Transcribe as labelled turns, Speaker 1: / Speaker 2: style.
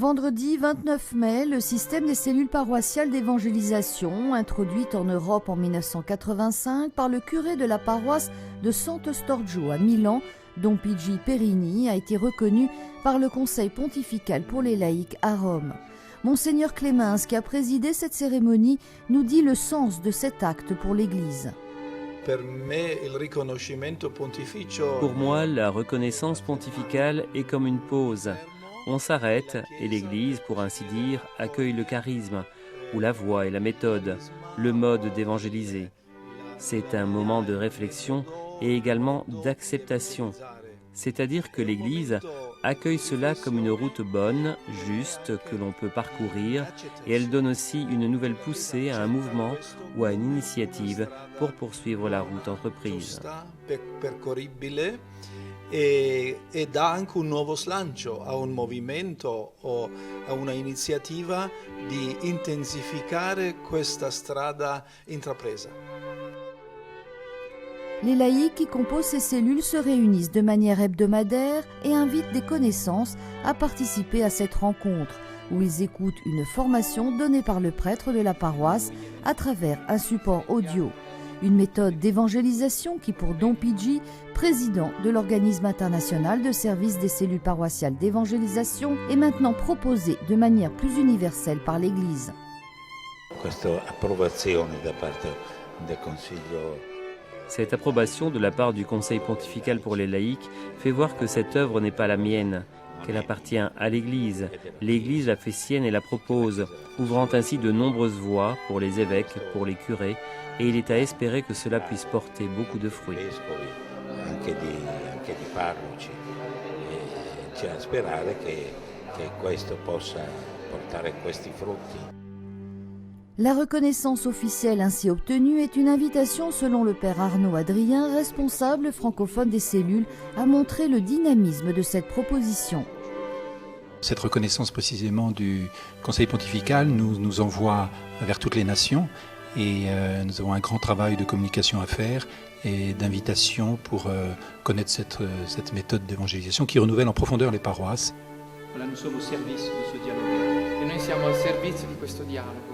Speaker 1: Vendredi 29 mai, le système des cellules paroissiales d'évangélisation, introduite en Europe en 1985 par le curé de la paroisse de Sant'Ostorgio à Milan, Don Pigi Perini, a été reconnu par le Conseil pontifical pour les laïcs à Rome. Monseigneur Clemens, qui a présidé cette cérémonie, nous dit le sens de cet acte pour l'Église.
Speaker 2: Pour moi, la reconnaissance pontificale est comme une pause. On s'arrête et l'Église, pour ainsi dire, accueille le charisme, ou la voie et la méthode, le mode d'évangéliser. C'est un moment de réflexion et également d'acceptation. C'est-à-dire que l'Église accueille cela comme une route bonne, juste, que l'on peut parcourir, et elle donne aussi une nouvelle poussée à un mouvement ou à une initiative pour poursuivre la route entreprise.
Speaker 3: E dà anche un nuovo slancio a un movimento o a una iniziativa di intensificare questa strada intrapresa.
Speaker 1: Les laïcs qui composent ces cellules se réunissent de manière hebdomadaire et invitent des connaissances à participer à cette rencontre, où ils écoutent une formation donnée par le prêtre de la paroisse à travers un support audio. Une méthode d'évangélisation qui, pour Don Pigi, président de l'organisme international de service des cellules paroissiales d'évangélisation, est maintenant proposée de manière plus universelle par l'Église.
Speaker 2: Cette approbation de la part du Conseil pontifical pour les laïcs fait voir que cette œuvre n'est pas la mienne, qu'elle appartient à l'Église. L'Église la fait sienne et la propose, ouvrant ainsi de nombreuses voies pour les évêques, pour les curés, et il est à espérer que cela puisse porter beaucoup de fruits.
Speaker 1: La reconnaissance officielle ainsi obtenue est une invitation, selon le père Arnaud Adrien, responsable francophone des cellules, à montrer le dynamisme de cette proposition.
Speaker 4: Cette reconnaissance précisément du Conseil pontifical nous envoie vers toutes les nations et nous avons un grand travail de communication à faire et d'invitation pour connaître cette méthode d'évangélisation qui renouvelle en profondeur les paroisses.
Speaker 5: Voilà, nous sommes au service de ce dialogue et noi siamo al servizio di questo dialogo.